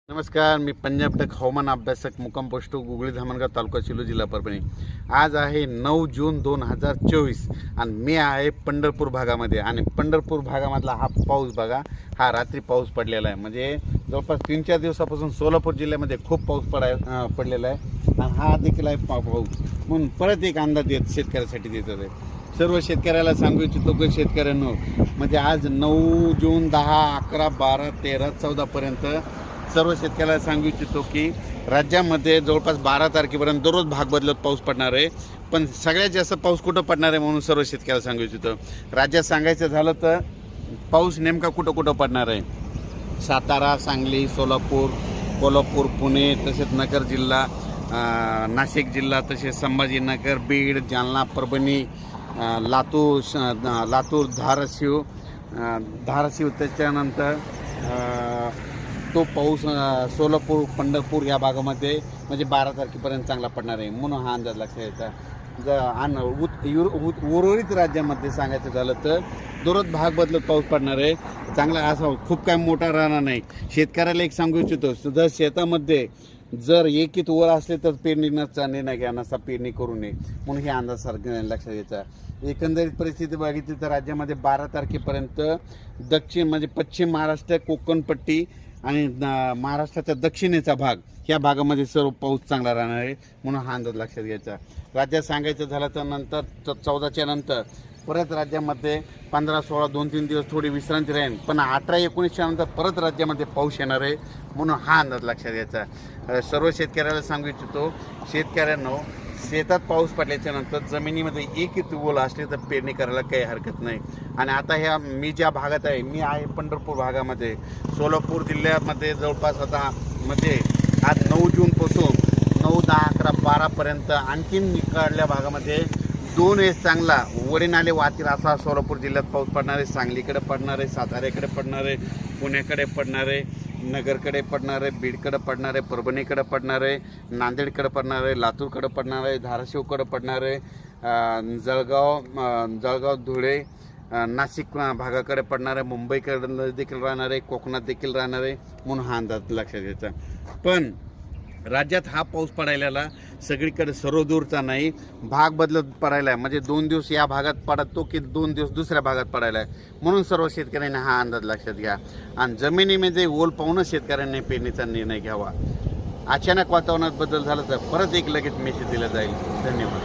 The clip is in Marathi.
नमस्कार, मी पंजाब टक हवामान अभ्यासक मुक्काम पोस्ट गुगळी धामणगाव तालुका शिलो जिल्हा परभणी। आज आहे 9 जून 2024 आणि मी आहे पंढरपूर भागामध्ये। आणि पंढरपूर भागामधला हा पाऊस बघा, हा रात्री पाऊस पडलेला आहे। म्हणजे जवळपास 3-4 दिवसापासून सोलापूर जिल्ह्यामध्ये खूप पाऊस पडलेला आहे आणि हा देखील आहे पाऊस। म्हणून परत एक अंदाज शेतकऱ्यासाठी देत आहे। सर्व शेतकऱ्याला सांगू इच्छितो की शेतकऱ्यांनो, म्हणजे आज 9 जून 10, 11, 12, 13, 14 पर्यंत सर्व शेतकऱ्याला सांगू इच्छितो की राज्यामध्ये जवळपास 12 तारखेपर्यंत दररोज भाग बदलत पाऊस पडणार आहे। पण सगळ्यात जास्त पाऊस कुठं पडणार आहे म्हणून सर्व शेतकऱ्याला सांगू इच्छितो। राज्यात सांगायचं झालं तर पाऊस नेमका कुठं कुठं पडणार आहे, सातारा, सांगली, सोलापूर, कोल्हापूर, पुणे, तसेच नगर जिल्हा, नाशिक जिल्हा, तसेच संभाजीनगर, बीड, जालना, परभणी, लातूर, धाराशिव, त्याच्यानंतर तो पाऊस सोलापूर, पंढरपूर या भागामध्ये म्हणजे 12 तारखेपर्यंत चांगला पडणार आहे म्हणून हा अंदाज लक्षात घ्यायचा। उर्वरित राज्यामध्ये सांगायचं झालं तर दररोज भाग बदलत पाऊस पडणार आहे। चांगला असा खूप काय मोठा राहणार नाही। शेतकऱ्याला एक सांगू इच्छितो, जर शेतामध्ये जर एकीत वर असले तर पेरणीचा निर्णय घ्या, नसा पेरणी करू नये म्हणून हे अंदाज सारखं लक्षात घ्यायचा। एकंदरीत परिस्थिती बघितली तर राज्यामध्ये 12 तारखेपर्यंत दक्षिण म्हणजे पश्चिम महाराष्ट्र, कोकण पट्टी आणि महाराष्ट्राचा दक्षिणेचा भाग या भागामध्ये सर्व पाऊस चांगला राहणार आहे म्हणून हा अंदाज लक्षात घ्यायचा। राज्यात सांगायचं झालं तर नंतर 14च्या नंतर परत राज्यामध्ये 15, 16, 2-3 दिवस थोडी विश्रांती राहील, पण 18, 19च्या नंतर परत राज्यामध्ये पाऊस येणार आहे म्हणून हा अंदाज लक्षात घ्यायचा। सर्व शेतकऱ्याला सांगू इच्छितो, शेतकऱ्यांनो, शेतात पाऊस पडल्याच्या नंतर जमिनीमध्ये एक ओल असले तर पेरणी करायला काही हरकत नाही। आणि आता ह्या मी ज्या भागात आहे, मी आहे पंढरपूर भागामध्ये, सोलापूर जिल्ह्यामध्ये जवळपास आता म्हणजे आज 9 जूनपासून 9, 10, 11, 12पर्यंत आणखीन निकडल्या भागामध्ये 2 वेळेस चांगला वडे नाले वाहतील असा सोलापूर जिल्ह्यात पाऊस पडणार आहे। सांगलीकडे पडणार आहे, साताऱ्याकडे पडणार आहे, पुण्याकडे पडणार आहे, नगरकडे पडणार आहे, बीडकडे पडणार आहे, परभणीकडे पडणार आहे, नांदेडकडे पडणार आहे, लातूरकडे पडणार आहे, धाराशिवकडे पडणार आहे, जळगाव, धुळे, नाशिक भागाकडे पडणार आहे, मुंबईकडे देखील राहणार आहे, कोकणात देखील राहणार आहे म्हणून हा अंदाज लक्षात घ्यायचा। पण राज्यात हा पाऊस पडायला सगळीकडे सर्वदूरचा नाही, भाग बदलत पडायला आहे। म्हणजे 2 दिवस या भागात पडतो की 2 दिवस दुसऱ्या भागात पडायला आहे म्हणून सर्व शेतकऱ्यांनी हा अंदाज लक्षात घ्या आणि जमिनीमध्ये ओल पाहूनच शेतकऱ्यांनी पेरणीचा निर्णय घ्यावा। अचानक वातावरणात बदल झाला तर परत एक लगेच मेसेज दिला जाईल। धन्यवाद।